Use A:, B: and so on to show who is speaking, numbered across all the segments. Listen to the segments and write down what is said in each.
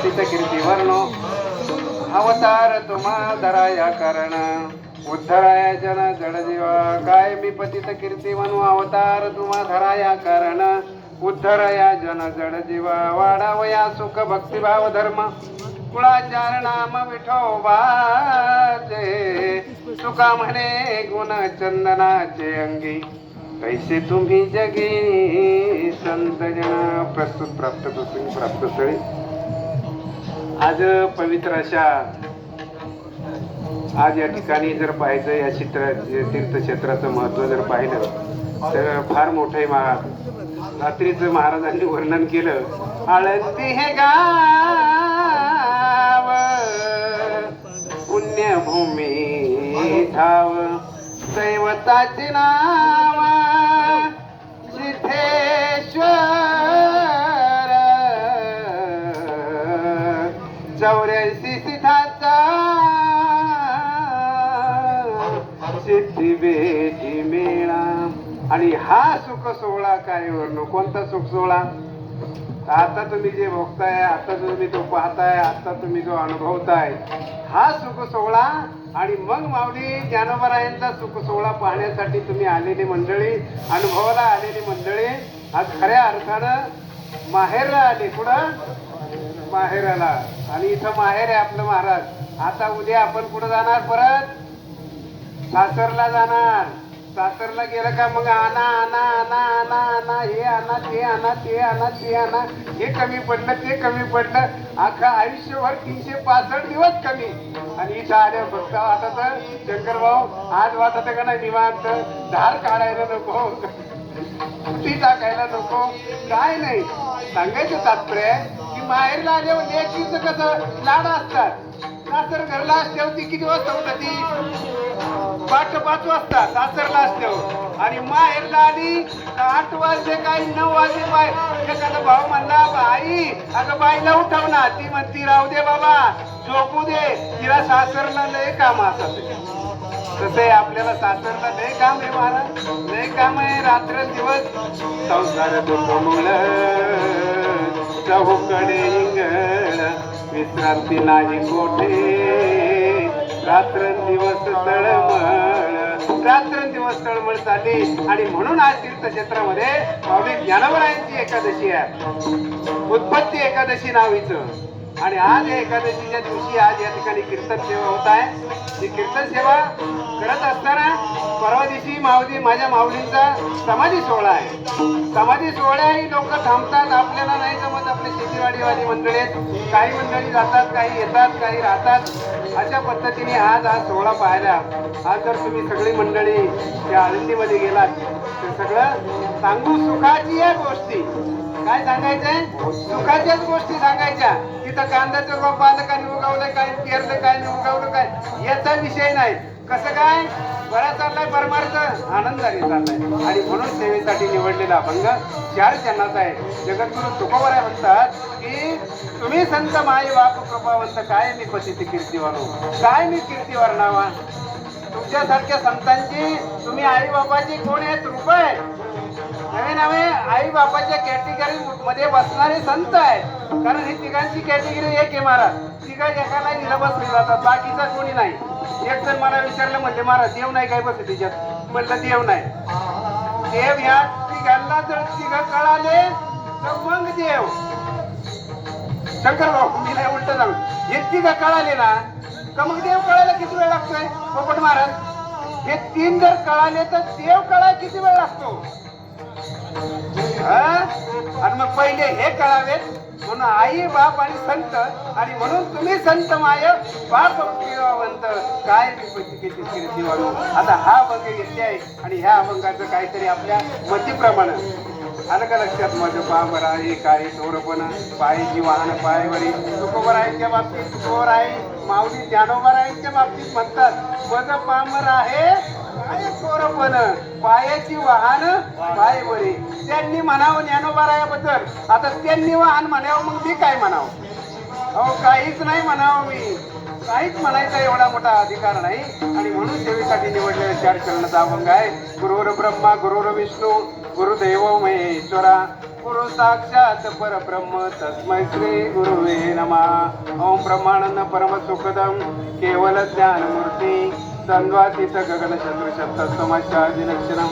A: पतित कीर्ती वर्णो अवतार तुम्हा धराया कारण उद्धराया जन जडजीवा काय मी पतित कीर्ती म्हणू अवतार तुम्हा धराया कारण उद्धरया जन जडजीवा वाढावया सुख भक्तिभाव धर्म कुळाचार नाम विठोबाचे सुका म्हणे गुण चंदनाचे अंगी कैसे तुम्ही जगी संत जन प्रस्तुत प्राप्त प्रसंगी प्राप्त स्थळी आज पवित्र अशा आज या ठिकाणी जर पाहायचं या तीर्थक्षेत्राचं महत्व जर पाहिलं तर फार मोठं आहे. रात्रीचं महाराजांनी वर्णन केलं. आळंदी हे गाव पुण्यभूमी ठाव दैवताचे नाव सिद्धेश्वर 84 सिद्धाचा सिद्धी बेटी मेळा. आणि हा सुख सोहळा काय वर्णो कोणता सुख सोहळा. आता तुम्ही जे भोगताय, आता तुम्ही तो पाहताय, आता तुम्ही जो अनुभवताय हा सुख सोहळा. आणि मग माऊली ज्ञानोबरायांचा सुख सोहळा पाहण्यासाठी तुम्ही आलेली मंडळी, अनुभवाला आलेली मंडळी आज खऱ्या अर्थानं माहेरला आले. कुठं माहेराला. आणि इथं माहेर आहे आपलं महाराज. आता उद्या आपण कुठं जाणार, परत सासरला जाणार. सासरला गेलं का मग आणा आणा आणा आणा आणा हे आणा ते आणा ते आणा ते आणा, हे कमी पडलं ते कमी पडलं, अख्खा आयुष्यभर 365 दिवस कमी. आणि इथं आले फक्त आता तर शंकर भाऊ आज वाटत का नाही निवांत, धार काढायला नको, ती टाकायला नको, काय नाही. सांगायचं तात्पर्य की माहेरला आल्यावर लेकीचं कसं लाड असतात. सासर घरला असल्यावर ती किती वाजता उठती, 5 वाजता सासरला असल्यावर. आणि माहेरला आली 8 वाजले काही 9 वाजले. बाय एखादा भाऊ म्हणला आई अगं बाईला उठव ना, ती म्हणती राहू दे बाबा झोपू दे, तिला सासरला लय काम असत. तसं आहे आपल्याला सासरला लय काम आहे महाराज, लय काम आहे. रात्र दिवस संसार दुखमुळ चहूकडे इंगळ विश्रांती नाही कोठे, रात्रंदिवस तळमळ, रात्रंदिवस तळमळ चालली. आणि म्हणून आज तीर्थक्षेत्रामध्ये माऊली ज्ञानोबरायांची एकादशी आहे, उत्पत्ती एकादशी नावीचं. आणि आज या एकादशीच्या दिवशी आज या ठिकाणी कीर्तन सेवा होत आहे. ही कीर्तन सेवा करत असताना परवा दिवशी माझ्या माऊलींचा समाधी सोहळा आहे. समाधी सोहळ्याही लोक थांबतात, आपल्याला नाही जमत. आपले शेतीवाडीवाली मंडळी आहेत, काही मंडळी जातात, काही येतात, काही राहतात. अशा पद्धतीने आज हा सोहळा पाहायला आज जर तुम्ही सगळी मंडळी त्या आळंदीमध्ये गेलात तर सगळं सांगू सुखाची या गोष्टी. काय सांगायचंय, सुखाच्याच गोष्टी सांगायच्या. तिथं कांद्याचं रोप आलं काय उगवलं काय, पेरलं काय उगवलं काय, याचा विषय नाही. कसं काय बरा चाललाय, परमार्थ आनंदाने चाललाय. आणि म्हणून सेवेसाठी निवडलेला अभंग 4 चरणाचा आहे. जगद्गुरु तुकोबराय म्हणतात की तुम्ही संत माई बाप कृपावंत काय मी पतित कीर्ती वाढू, काय मी कीर्ती वर्णावा. तुमच्यासारख्या संतांची तुम्ही आई बापाची कोण आहेत, रूप आहे. नवे नवे आई बापाच्या कॅटेगरी मध्ये बसणारे संत आहे. कारण ही तिघांची कॅटेगरी एक आहे महाराज. तिघा एकाला दिलं बसले जातात, बाकीचा कोणी नाही. एक जण मला विचारलं म्हणले महाराज देव नाही काय बसले तिच्यात, म्हटलं देव नाही. देव ह्या तिघांना जर तिघ कळाले तर मग देव. शंकर भाऊ मी नाही उलट सांग, हे तिघ कळाले ना का मग देव कळायला किती वेळ लागतोय पोपट महाराज. हे 3 जर कळाले तर देव कळायला किती वेळ लागतो. आणि मग पहिले हे कळावेत. म्हणून आई बाप आणि संत, आणि म्हणून तुम्ही संत माय बाप प्रियवंत काय किती कीर्ती वाढू. आता हा अभंग घेतले आहे आणि ह्या अभंगाचं काहीतरी आपल्या मतीप्रमाणे आलं का लक्षात. माझं पामर आहे काय थोरपण पायची वाहन पायवरी. तुकोबरायांच्या बाबतीत तुकोबर आहे, माऊली ज्ञानोबरायांच्या बाबतीत म्हणतात माझं पामर आहे काय थोरपण पायाची वाहन पायवरी. त्यांनी म्हणावं ज्ञानोबरायाबद्दल, आता त्यांनी वाहन म्हणावं मग मी काय म्हणावं. अहो काहीच नाही म्हणावं, मी काहीच म्हणायचा एवढा मोठा अधिकार नाही. आणि म्हणून सेवेसाठी निवडलेल्या 4 चरणाचा अभंग आहे. गुरुर् ब्रह्मा गुरुर् विष्णू गुरुदेव महेश्वरा गुरु साक्षात परब्रह्म तस्मै श्री गुरुवे नमः. ओम ब्रह्मानंद परम सुखदम केवल ज्ञानमूर्ती द्वंद्वातीत गगन चंद्र शब्द समस्यादिलक्षणम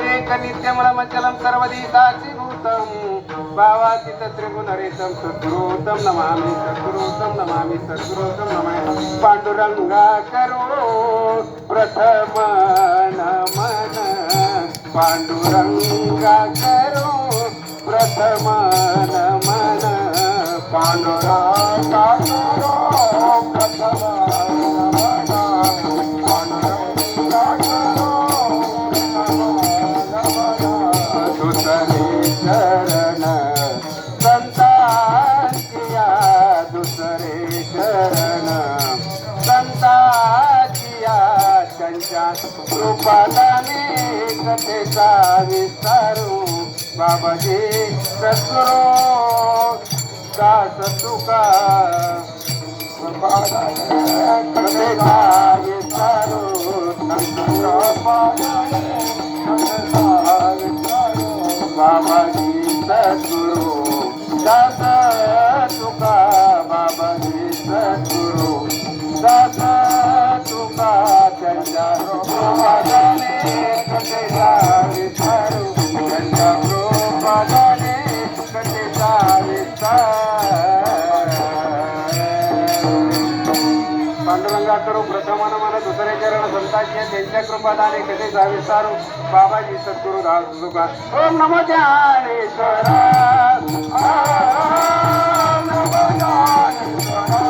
A: एक नित्यमलमचलम सर्वदी साक्षीभूतम भावातीत त्रिगुणरेतम सद्गुरुतम नमामि सद्गुरुतम नमामि सद्गुरुतम नमामि. पांडुरंगा करो प्रथम नमन पांडुरंगा करो प्रथम नमन पांडुरंगा करो प्रथम नमन पांडुरंगा करो दुसरे शरण संतांचिया दुसरे शरण संतांचिया त्यांच्या कृपादाने कथेचा विस्तारू बाबाजी सद्गुरू दास तुका कथेचा विस्तारू बाबाजी सद्गुरू दास तुका बाबाजी सद्गुरू दास तुका त्यांच्या कृपादाने कथेचा विस्तारू त्यांच्या कृपादाने कथेचा विस्तार. पांडुरंगा करू प्रथम नमन दुसरे चरण संतांचे त्यांच्या कृपादाने कथेचा विस्तारू बाबाजी सद्गुरू दास तुका. ओम नमो ज्ञानेश्वरा ओम नमो ज्ञानेश्वरा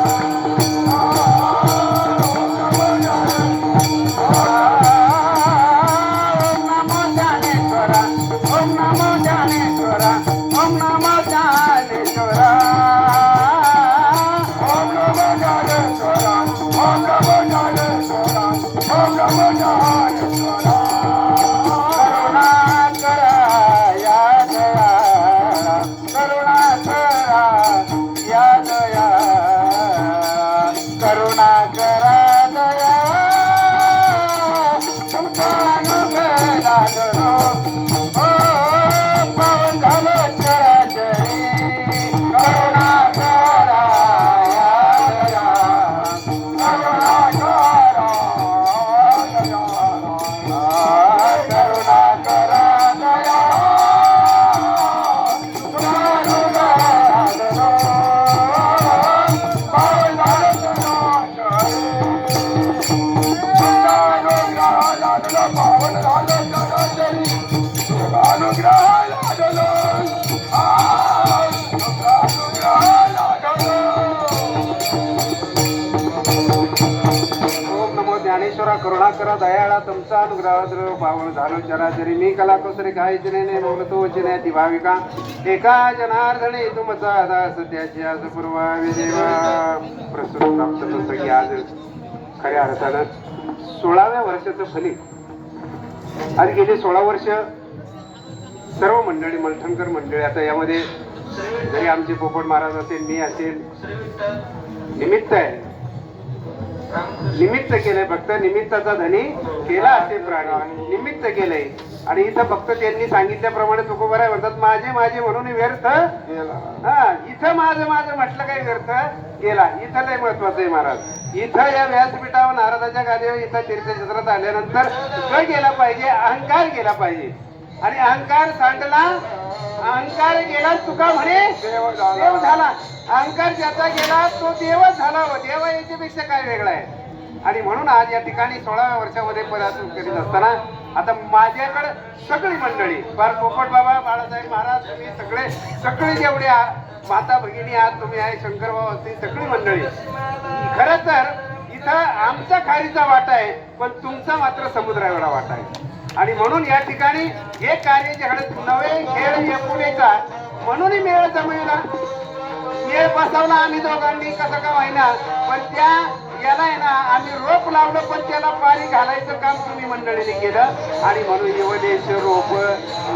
A: ज्ञानेश्वरा करुणाकरा दयाळा तुमचा अनुग्रह पावन झालो चराचरी मी कला कसरी काय जने बोलतो वचने ती भाविका एका जनार्दने तुमचा दास त्याची आज पूर्वावी देवा प्रसूत प्राप्त पुस्तकी आज खऱ्या अर्थानं 16व्या वर्षाचं फलित. आज गेली 16 वर्ष सर्व मंडळी मलठणकर मंडळी आता यामध्ये जरी आमचे पोपट महाराज असेल मी असेल निमित्त आहे निमित्त केलंय फक्त निमित्ताचा धनी केला असे प्राणी निमित्त केलंय. आणि इथं फक्त त्यांनी सांगितल्याप्रमाणे तुकोबाराय म्हणतात माझे माझे म्हणून व्यर्थ हा इथं माझं माझं म्हटलं काही व्यर्थ गेला. इथं लय महत्वाचं आहे महाराज. इथं या व्यासपीठावर नारदाच्या गादीवर इथं तीर्थक्षेत्रात आल्यानंतर काय गेला पाहिजे अहंकार गेला पाहिजे. आणि अहंकार सांडला अहंकार गेला तुका म्हणे देव झाला. अहंकार ज्याचा गेला तो देवच झाला व देव याच्यापेक्षा काय वेगळा आहे. आणि म्हणून आज या ठिकाणी 16व्या वर्षामध्ये पदार्पण करीत असताना आता माझ्याकडे सगळी मंडळी फार पोपट बाबा बाळासाहेब महाराज तुम्ही सगळे जेवढे माता भगिनी आहात तुम्ही आहे शंकरभाऊ असतील सगळी मंडळी खरं तर इथं आमचा खारीचा वाटा आहे पण तुमचा मात्र समुद्र एवढा वाटा आहे. आणि म्हणून या ठिकाणी हे कार्य जे नवे खेळ या पुणेचा म्हणून मेळ जमविला मेळ बसवला आम्ही दोघांनी कसं का व्हायना पण त्या याला आहे ना आम्ही रोप लावलं पण त्याला पाणी घालायचं काम तुम्ही मंडळीने केलं. आणि म्हणून यवदेश रोप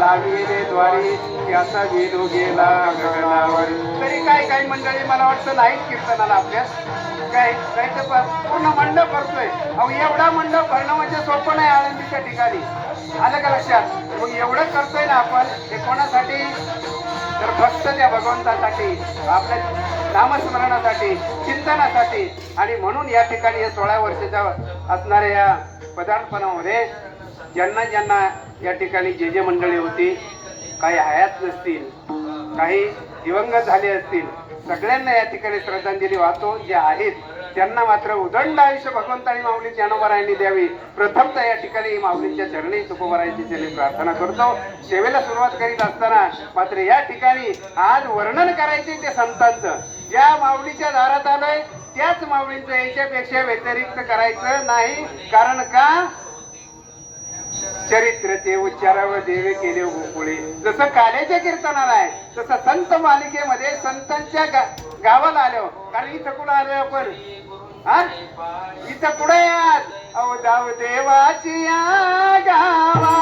A: लावलेले द्वारी त्याचा वेदो गेला गगनावर. तरी काही मंडळी मला वाटतं नाहीच कीर्तनाला आपल्या काय तर पूर्ण मंडप भरतोय. अहो एवढा मंडप भरणं म्हणजे सोपं नाही आळंदीच्या ठिकाणी आलं का लक्षात. मग एवढं करतोय ना आपण हे कोणासाठी तर फक्त त्या भगवंतासाठी, आपल्या नामस्मरणासाठी, चिंतनासाठी, आणि म्हणून या ठिकाणी या 16 वर्षाच्या असणाऱ्या या पदार्पणामध्ये ज्यांना ज्यांना या ठिकाणी जे मंडळी होती, काही हयात नसतील, काही दिवंगत झाले असतील, सगळ्यांना या ठिकाणी श्रद्धांजली वाहतो. जे आहेत त्यांना मात्र उदंड आयुष्य भगवंतानी माऊली ज्ञानोबारायांनी द्यावी. प्रथमतः या ठिकाणी माऊलींच्या चरणी तुकोबारायांची चरणी प्रार्थना करतो. सेवेला सुरुवात करीत असताना मात्र या ठिकाणी आज वर्णन करायचे ते संतांचं, ज्या माऊलीच्या दारात आलंय त्याच माऊलींचं याच्यापेक्षा व्यतिरिक्त करायचं नाही. कारण का? चरित्र ते उच्चारावर देवे केले गोकुळे. जसं काल्याच्या कीर्तनाला आहे तसं संत मालिकेमध्ये संतांच्या गावाला आलो. कारण इथं कुठं आलोय आपण? इथं कुठे यात? अहो जाऊ देवाची या गावा,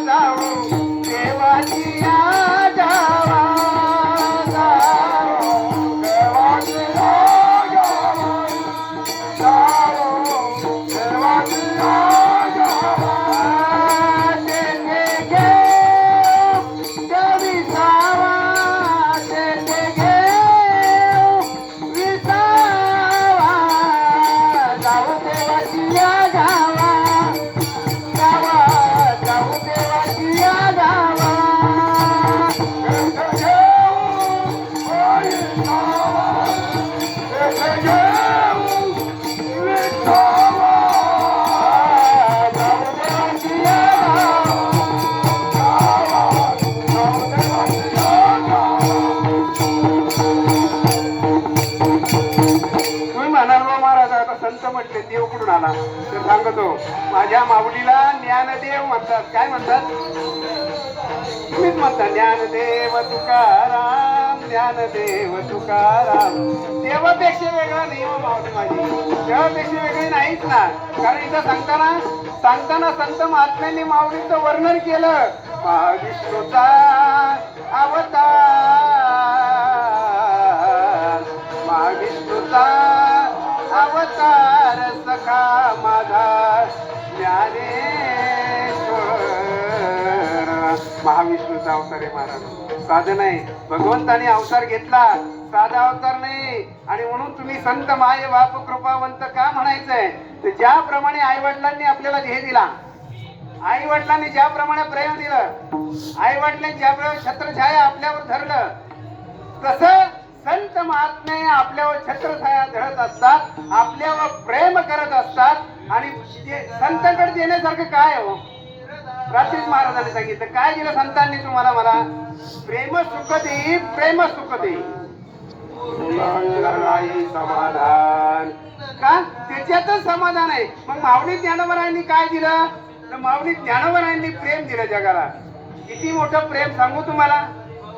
A: जाऊ देवाची या गावा, म्हटले देव कुठून आला तर सांगतो, माझ्या माऊलीला ज्ञानदेव म्हणतात. काय म्हणतात? तुम्हीच म्हणता ज्ञानदेव तुकाराम, ज्ञानदेव तुकाराम. देवापेक्षा वेगळा नाही हो माऊली माझी, देवापेक्षा वेगळी नाहीच ना. कारण इथं सांगताना संत महात्म्यांनी माऊलीचं वर्णन केलं. महाविष्णूचा अवतार, महाविष्णूचा अवतार सखा माझा ज्ञानेश्वर. महाविष्णूचा अवतार आहे महाराज, साधं नाही. भगवंताने अवतार घेतला, साधा अवतार नाही. आणि म्हणून तुम्ही संत माय बाप कृपावंत का म्हणायचंय? तर ज्याप्रमाणे आई वडिलांनी आपल्याला ध्येय दिला, आई वडिलांनी ज्याप्रमाणे प्रेम दिलं, आई वडिलांनी ज्याप्रमाणे छत्रछाया आपल्यावर धरलं, तसं संत महात्मे आपल्यावर छत्रछाया धरत असतात, आपल्यावर प्रेम करत असतात. आणि संतांकडे देण्यासारखं काय हो? रात्रीच महाराजांनी सांगितलं, काय दिलं संतांनी तुम्हाला? मला प्रेम सुख दे, प्रेम सुख दे, समाधान. का? त्याच्यातच समाधान आहे. मग माऊली ज्ञानोबारायांनी काय दिलं? तर माऊली ज्ञानोबारायांनी प्रेम दिलं जगाला. किती मोठं प्रेम सांगू तुम्हाला,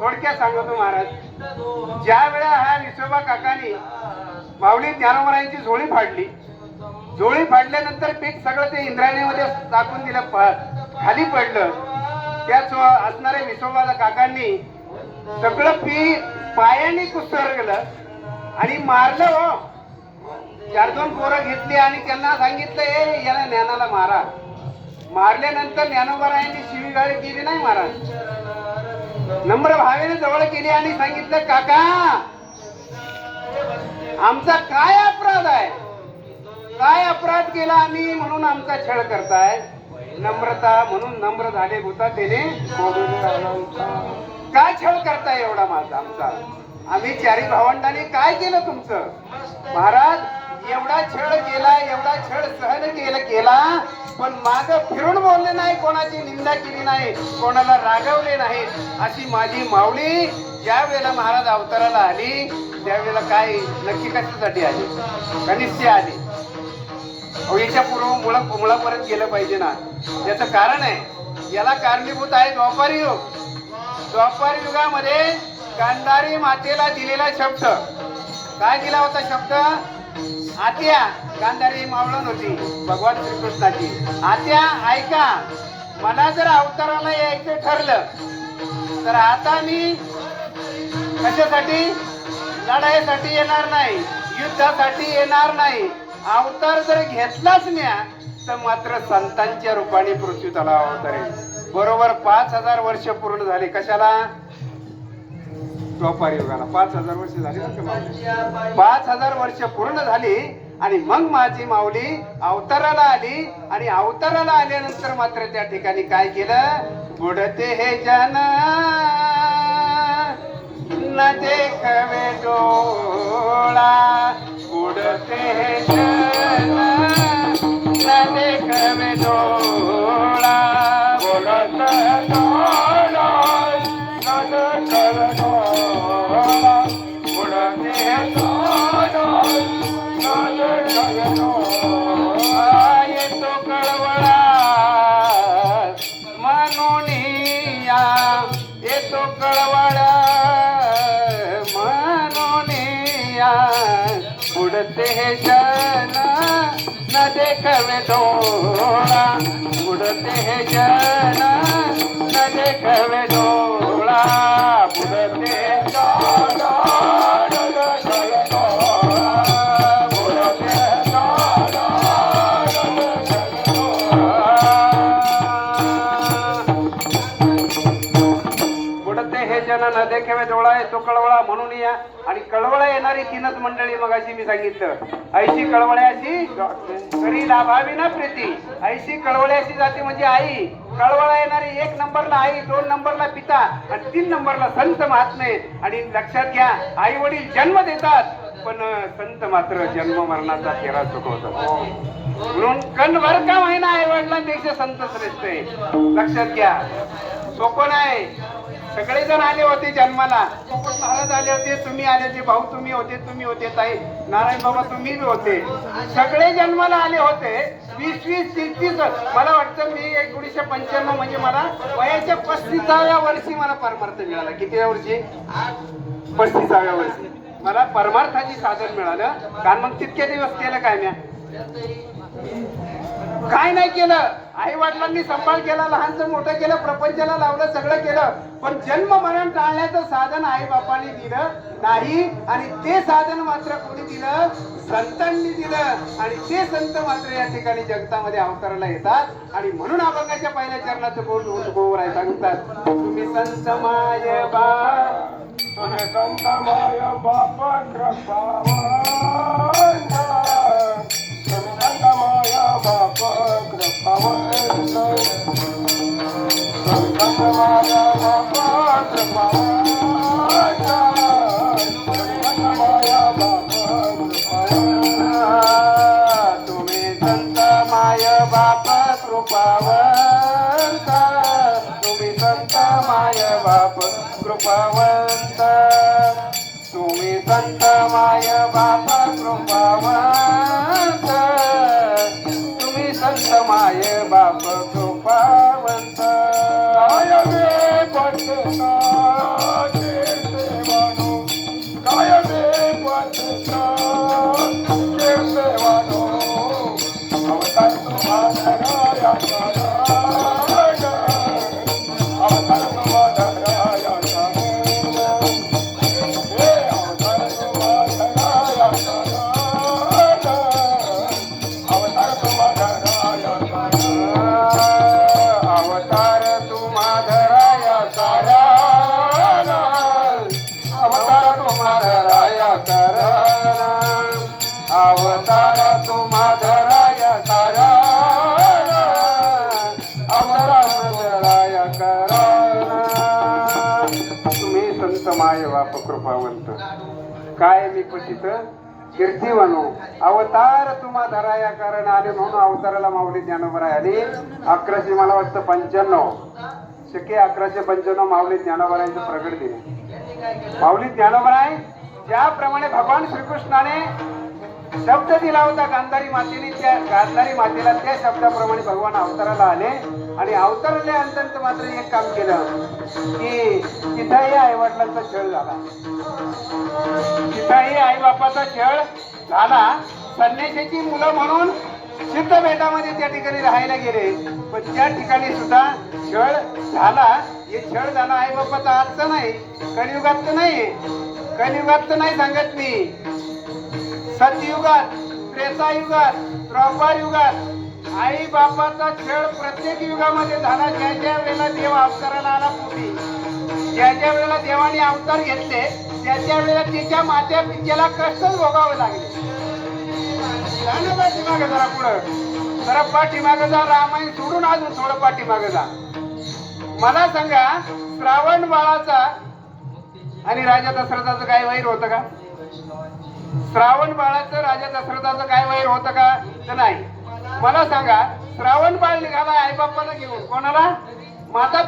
A: थोडक्यात सांगतो महाराज. ज्या वेळा हा विसोबा काकानी माऊली ज्ञानोबारायांची झोळी फाडली, झोळी फाडल्यानंतर पीठ सगळं ते इंद्रायणीमध्ये टाकून दिलं, खाली पडलं. त्याच असणाऱ्या विसोबा काकांनी सगळं पीठ पायाने कुसरलं आणि मारलं हो. 4-2 पोरं घेतली आणि त्यांना सांगितलं, ए याला ज्ञानाला मारा. मारल्यानंतर ज्ञानोबारायांनी शिवीगाळी केली नाही महाराज, नम्र भावेने जवळ केली आणि सांगितलं, काका आमचा काय अपराध आहे? काय अपराध केला आम्ही म्हणून आमचा छळ करताय? नम्रता म्हणून नम्र झाले होता त्याने. काय छळ करताय एवढा माझा आमचा? आम्ही 4 भावंडांनी काय केलं तुमचं? महाराज एवढा छळ केला, एवढा छळ सहन केला, पण माग फिरून बोलले नाही, कोणाची निंदा केली नाही, कोणाला रागवले नाही. अशी माझी माऊली ज्या वेळेला महाराज अवताराला आली त्यावेळेला काय नक्की कशासाठी आली? कनिष्ठ आली. याच्या पूर्व मुळापर्यंत गेलं पाहिजे ना. याचं कारण आहे, याला कारणीभूत आहे द्वापार युग. द्वापार युगामध्ये गांधारी मातेला दिलेला शब्द काय दिला होता? शब्द आत्या. गांधारी मावळण होती भगवान श्रीकृष्णाची. आत्या ऐका, मला जर अवताराला यायचं ठरलं तर आता मी कशासाठी? लढाईसाठी येणार नाही, युद्धासाठी येणार नाही. अवतार जर घेतलाच नाही तर मात्र संतांच्या रूपाने पृथ्वी तलावर अवतरेल. बरोबर 5000 वर्ष पूर्ण झाले. कशाला? द्वापार युगाला 5000 वर्ष झाली बरं का माऊली. 5000 वर्ष पूर्ण झाली आणि मग माझी माऊली अवताराला आली आणि अवताराला आल्यानंतर मात्र त्या ठिकाणी काय केलं, बुडते हे जन न देखवे डोळा, बुडते हे जन न देखवे डोळा, बुडते डोळा न देखवे डोळा, बुडते डोळा न देखवे डोळा. येतो कळवळा मनोनिया, येतो कळवळा मनोनिया, बुडते हे जन न देखवे डोळा, बुडते हे जन न देखवे डोळा, बुडते डोळा न देखवे डोळा, बुडते डोळा न देखवे डोळा. बुडते हे जन न देखवे डोळा, येतो कळवळा म्हणून या. आणि कळवळा येणारी तीनच मंडळी मग अशी मी सांगितलं, ऐशी कळवळ्याची घरी लाभावी ना प्रीती, ऐशी कळवळ्याची जाते म्हणजे आई. कळवळा येणारी 1 नंबरला आई, 2 नंबरला पिता आणि 3 नंबरला संत महात्मे. आणि लक्षात घ्या, आई वडील जन्म देतात पण संत मात्र जन्म मरणाचा फेरा चुकवतात. म्हणून कणभर का महिना आई वडिलांपेक्षा संत श्रेष्ठ आहे. लक्षात घ्या, सोपं नाही. सगळेजण आले होते जन्माला, महाराज आले होते, तुम्ही आले होते, भाऊ तुम्ही होते, ताई नारायण बाबा तुम्ही बी होते, सगळे जन्माला आले होते. 20-20, 30-30, मला वाटतं मी 1995 म्हणजे मला वयाच्या 35व्या वर्षी मला परमार्थ मिळाला. किती वर्षी? 35व्या वर्षी मला परमार्थाची साधन मिळालं. कारण मग तितके दिवस केलं काय म्या? काय नाही केलं. आई वडिलांनी सांभाळ केला, लहानचं मोठं केलं, प्रपंचाला लावलं, सगळं केलं. पण जन्म मरण टाळण्याचं साधन आई बापांनी दिलं नाही. आणि ते साधन मात्र कोणी दिलं? संतांनी दिलं. आणि ते संत मात्र या ठिकाणी जगतामध्ये अवताराला येतात. आणि म्हणून अभंगाच्या पहिल्या चरणाचं गोवर आहे, सांगतात तुम्ही संत माय बा, तुम्ही संत माय बापा कृपावंत, माया बापा कृपावंत, संत माया बापा कृपावंत, संत माया बापा कृपावंत, तुम्ही संत माय बापा कृपावंत, तुम्ही संत माय बाप कृपावंत, तुम्ही संत माय बाप कृपावंत, तुम्ही संत माय बाप कृपावंत. काय वे पटना कीर्तिवानो, काय वे पटना कीर्तिवानो, अवतार तुम्हारा या सारा, अवतार तुम्हारा या सारा, अवतार तुम्हारा या सारा, अवतार तुम्हारा या सारा, अवतार तुम्हारा या सारा, अवतार तुम्हारा या सारा, अवतार तुम्हारा या सारा, अवतार तुम्हारा या सारा. तुम्ही संत माय बाप कृपावंत, काय मी पतित कीर्तिवानो, अवतार तुम्हा धराया कारण आले म्हणून अवताराला माऊली ज्ञानोबराय आली. 1100 मला वाटतं 95 शके 1195 माऊली ज्ञानोबरायांचं प्रगट दिले. माऊली ज्ञानोबराय ज्याप्रमाणे भगवान श्रीकृष्णाने शब्द दिला होता गांधारी मातेने, त्या गांधारी मातेला त्या शब्दाप्रमाणे भगवान अवताराला आले. आणि अवताराला अंतंत मात्र एक काम केलं की तिथंही आई वडिलांचा छळ झाला, तिथंही आई बापाचा छळ झाला. संन्याशाची मुलं म्हणून सिद्ध बेटामध्ये त्या ठिकाणी राहायला गेले, पण त्या ठिकाणी सुद्धा छळ झाला. हे छळ झाला आई बापाचा आजचा नाही, कलियुगात तर नाही, कलियुगात तर नाही सांगत मी, सतयुगात, त्रेतायुगात, द्वापार युगात आई बापाचा छळ प्रत्येक युगामध्ये झाला. ज्या ज्या वेळेला देव अवताराला आला पोटी, ज्याच्या वेळेला देवाने अवतार घेतले त्याच्या वेळेला तिच्या मात्या पित्याला कष्टच भोगावे लागले. जा ना पाठीमागे जरा पुढं, जरा पाठीमागे जा, रामायण सोडून अजून थोडं पाठीमागे जा. मला सांगा, श्रावण बाळाचा आणि राजा दशरथाचं काय वैर होतं का? श्रावण बाळाचं राजा दशरथाचं काय वैर होतं का? तर नाही. मला सांगा, श्रावण बाळ निघाला आई बाप्पाला घेऊन, कोणाला? माता